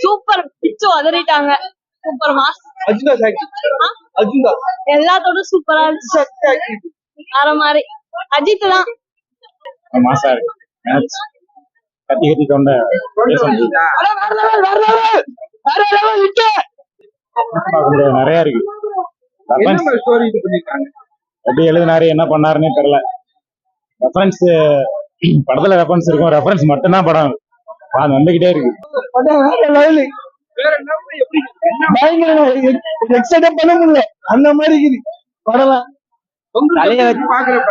Super பிச்சு உதறிட்டாங்க. Super mass. எல்லாத்தோட சூப்பரா இருந்துச்சு. வேற மாதிரி அஜித் தான் மாசா இருக்கு. கத்தி கத்தி தொண்டை நிறைய இருக்கு. எப்படி எழுதினாரு என்ன பண்ணாருன்னு தெரியல. ரெஃபரன்ஸ் படத்துல ரெஃபரன்ஸ் இருக்கும், ரெஃபரன்ஸ் மட்டும்தான் படம் வந்துகிட்டே இருக்கு. பண்ண முடியல அந்த மாதிரி படம் தலைய வச்சு பாக்குறப்ப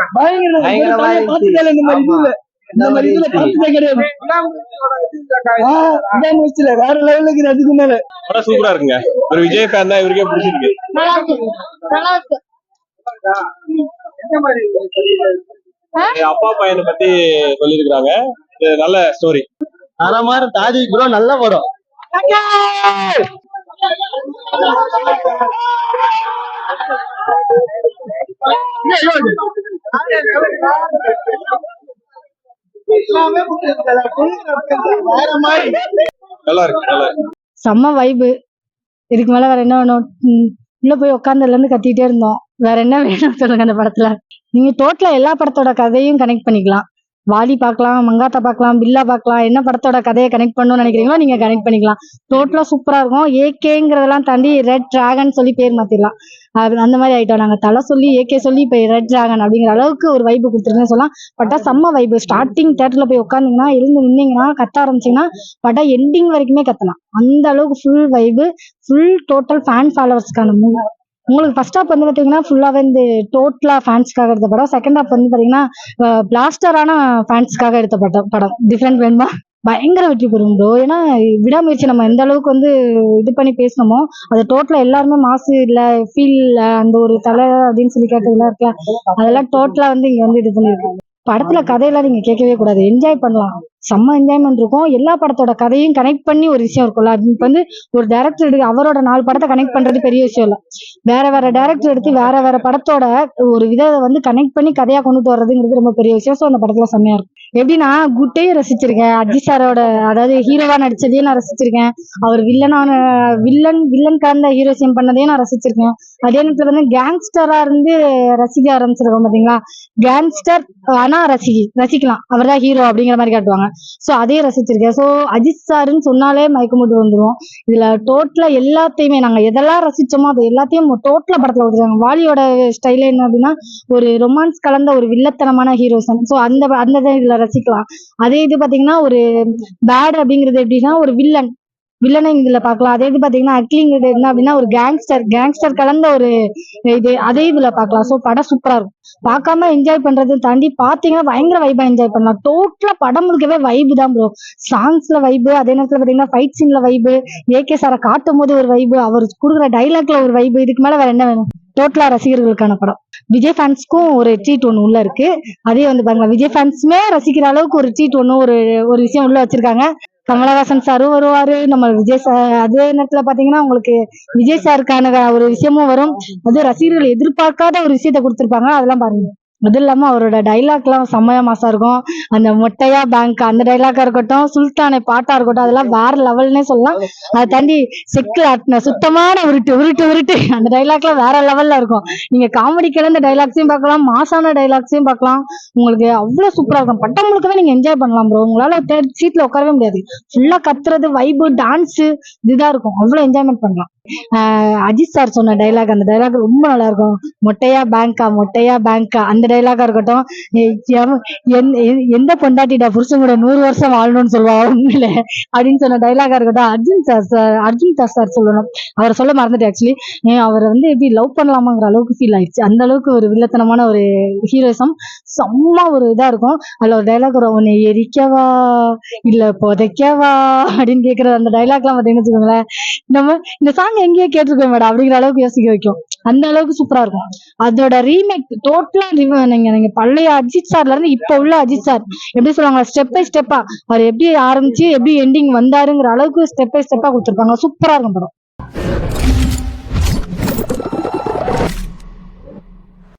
வேற லெவலுக்கு அதுக்கு மேல படம் சூப்பரா இருக்குங்க. ஒரு விஜய் ஃபேன் தான், இவருக்கே பிடிச்சிருக்கு. அப்பா பையனை பத்தி சொல்லிருக்காங்க. நல்ல ஸ்டோரி. மாதிரி தாதி ப்ரோ நல்ல படம். செம்ம வைபு. இதுக்கு மேல வேற என்ன வேணும்? உள்ள போய் உட்காந்துல இருந்து கத்திட்டே இருந்தோம். வேற என்ன வேணும் சொல்லுங்க அந்த படத்துல. நீங்க டோட்டலா எல்லா படத்தோட கதையும் கனெக்ட் பண்ணிக்கலாம். வாலி பார்க்கலாம், மங்காத்தா பார்க்கலாம், பில்லா பார்க்கலாம். என்ன படத்தோட கதையை கனெக்ட் பண்ணணும்னு நினைக்கிறீங்களோ நீங்க கனெக்ட் பண்ணிக்கலாம். டோட்டலா சூப்பரா இருக்கும். ஏகேங்கிறதெல்லாம் தாண்டி ரெட் டிராகன் சொல்லி பேர் மாத்திடலாம். அந்த மாதிரி ஆயிட்டோம். நாங்க தலை சொல்லி ஏகே சொல்லி இப்ப ரெட் டிராகன் அப்படிங்கிற அளவுக்கு ஒரு வைப்பு கொடுத்துருக்கேன்னு சொல்லலாம். பட்டா செம்ம வைப்பு. ஸ்டார்டிங் தியேட்டர்ல போய் உட்காந்தீங்கன்னா எழுந்து நின்னீங்கன்னா கத்த ஆரம்பிச்சீங்கன்னா பட்டா எண்டிங் வரைக்குமே கத்தலாம். அந்த அளவுக்கு ஃபுல் வைப்பு, ஃபுல் டோட்டல் ஃபேன் ஃபாலோவர்ஸ்க்கான மூவி. உங்களுக்கு ஃபர்ஸ்ட் ஹாப் வந்து பாத்தீங்கன்னா ஃபுல்லாவே இந்த டோட்டலா ஃபேன்ஸ்க்காக எடுத்த படம். செகண்ட் ஹாப் வந்து பாத்தீங்கன்னா பிளாஸ்டரான ஃபேன்ஸ்க்காக எடுத்த படம். டிஃப்ரெண்ட் வேணுமா? பயங்கர வெற்றி பெறும் ப்ரோ. ஏன்னா விடாமுயற்சி நம்ம எந்த அளவுக்கு வந்து இது பண்ணி பேசணுமோ அது டோட்டலா எல்லாருமே மாசு இல்ல ஃபீல் இல்ல அந்த ஒரு தலை அப்படின்னு சொல்லி கேட்டதுலாம் இருக்கல, அதெல்லாம் டோட்டலா வந்து இங்க வந்து இது பண்ணிருக்காங்க. படத்துல கதையெல்லாம் நீங்க கேட்கவே கூடாது, என்ஜாய் பண்ணலாம். செம்ம என்ஜாய்மெண்ட் இருக்கும். எல்லா படத்தோட கதையும் கனெக்ட் பண்ணி ஒரு விஷயம் இருக்கும்ல. இப்ப வந்து ஒரு டைரக்டர் எடுத்து அவரோட 4 படத்தை கனெக்ட் பண்றது பெரிய விஷயம் இல்ல. வேற டைரக்டர் எடுத்து வேற படத்தோட ஒரு விதத்தை வந்து கனெக்ட் பண்ணி கதையா கொண்டுட்டு வர்றதுங்கிறது ரொம்ப பெரிய விஷயம். ஸோ அந்த படத்துல செம்மையா இருக்கும். எப்படின்னா குட்டையும் ரசிச்சிருக்கேன், அஜித் சாரோட அதாவது ஹீரோவா நடிச்சதையும் நான் ரசிச்சிருக்கேன். அவர் வில்லன் கலந்த ஹீரோசியம் பண்ணதையும் நான் ரசிச்சிருக்கேன். அதே நேரத்துல வந்து கேங்ஸ்டரா இருந்து ரசிக்க ஆரம்பிச்சிருக்கோம் பாத்தீங்களா. கேங்ஸ்டர் ஆனா ரசிக்கலாம், அவர் தான் ஹீரோ அப்படிங்கிற மாதிரி காட்டுவாங்க. சோ அதையும் ரசிச்சிருக்கேன். சோ அஜித் சாருன்னு சொன்னாலே மயக்கமுட்டு வந்துருவோம். இதுல டோட்டலா எல்லாத்தையுமே நாங்க எதெல்லாம் ரசிச்சோமோ அது எல்லாத்தையும் டோட்டலா படத்துல கொடுத்துருக்காங்க. வாலியோட ஸ்டைல என்ன அப்படின்னா ஒரு ரொமான்ஸ் கலந்த ஒரு வில்லத்தனமான ஹீரோசம். சோ அந்த இதுல ரசிக்கலாம். அதே இது பாத்தீங்கன்னா ஒரு பேட் அப்படிங்கிறது எப்படின்னா ஒரு வில்லனை இதுல பாக்கலாம். அதே இது பாத்தீங்கன்னா அக்லிங்கிறது என்ன அப்படின்னா ஒரு கேங்ஸ்டர் கலந்த ஒரு இது அதே இதுல பாக்கலாம். சோ படம் சூப்பரா இருக்கும். பார்க்காம என்ஜாய் பண்றது தாண்டி பாத்தீங்கன்னா பயங்கர வைபா என்ஜாய் பண்ணலாம். டோட்டலா படம் முழுக்கவே வைபு தான் ப்ரோ. சாங்ஸ்ல வைபு, அதே நேரத்துல பாத்தீங்கன்னா ஃபைட் சீன்ல வைபு, ஏகே சாரை காட்டும் போது ஒரு வைபு, அவர் கொடுக்குற டைலாக்ல ஒரு வைபு. இதுக்கு மேல வேற என்ன வேணும்? டோட்டலா ரசிகர்களுக்கான படம். விஜய் ஃபேன்ஸ்க்கும் ஒரு ட்ரீட் ஒண்ணு உள்ள இருக்கு. அதே வந்து பாருங்க, விஜய் ஃபேன்ஸுமே ரசிக்கிற அளவுக்கு ஒரு ட்ரீட் ஒண்ணு ஒரு விஷயம் உள்ள வச்சிருக்காங்க. கமலஹாசன் சாரும் வருவாரு, நம்ம விஜய் சார். அதே நேரத்துல பாத்தீங்கன்னா உங்களுக்கு விஜய் சாருக்கான ஒரு விஷயமும் வரும். அது ரசிகர்கள் எதிர்பார்க்காத ஒரு விஷயத்த கொடுத்திருப்பாங்க. அதெல்லாம் பாருங்க. அது இல்லாம அவரோட டைலாக் எல்லாம் செம்மையா மாசா இருக்கும். அந்த மொட்டையா பேங்க் அந்த டைலாக்கா இருக்கட்டும், சுல்தானை பாட்டா இருக்கட்டும், அதெல்லாம் வேற லெவல்னே சொல்லலாம். அதை தாண்டி செக்கில் ஆட்டின சுத்தமான உருட்டு அந்த டைலாக்லாம் வேற லெவல்ல இருக்கும். நீங்க காமெடி கலந்த டைலாக்ஸையும் பார்க்கலாம், மாசான டைலாக்ஸையும் பார்க்கலாம். உங்களுக்கு அவ்வளவு சூப்பரா இருக்கும். பட்டம் முழுக்கவே நீங்க என்ஜாய் பண்ணலாம் ப்ரோ. உங்களால சீட்ல உட்காரவே முடியாது. ஃபுல்லா கத்துறது, வைபு, டான்ஸ் இதுதான் இருக்கும். அவ்வளவு என்ஜாய்மெண்ட் பண்ணலாம். அஜித் சார் சொன்ன டைலாக், அந்த டைலாக் ரொம்ப நல்லா இருக்கும். மொட்டையா பேங்கா அந்த டைலாக்கா இருக்கட்டும். எந்த பொண்டாட்டிடா புருஷன் கூட 100 வருஷம் வாழணும்னு சொல்லுவா உண்மையில அப்படின்னு சொன்ன டைலாக்கா இருக்கட்டும். அர்ஜுன் சார் சொல்லணும், அவரை சொல்ல மறந்துட்டு ஆக்சுவலி. அவரை வந்து எப்படி லவ் பண்ணலாமாங்கிற அளவுக்கு ஃபீல் ஆயிடுச்சு. அந்த அளவுக்கு ஒரு வில்லத்தனமான ஒரு ஹீரோயிசம் செம்ம ஒரு இதா இருக்கும். அதுல ஒரு டைலாக் வரும், உன்னை எரிக்கவா இல்ல புதைக்கவா அப்படின்னு கேட்கறது. அந்த டைலாக்லாம் பார்த்தீங்கன்னு வச்சுக்கோங்களேன், நம்ம இந்த சாங் எங்கேயோ கேட்டிருக்கோம் மேடம் அப்படிங்கிற அளவுக்கு யோசிக்க வைக்கும். அந்த அளவுக்கு சூப்பரா இருக்கும். அதோட ரீமேக் டோட்டலா நீங்க பழைய அஜித் சார்ல இருந்து இப்ப உள்ள அஜித் சார் எப்படி சொல்லுவாங்க, ஸ்டெப் பை ஸ்டெப்பா அவர் எப்படி ஆரம்பிச்சு எப்படி எண்டிங் வந்தாருங்கிற அளவுக்கு ஸ்டெப் பை ஸ்டெப்பா கொடுத்துருப்பாங்க. சூப்பரா இருக்கும் படம்.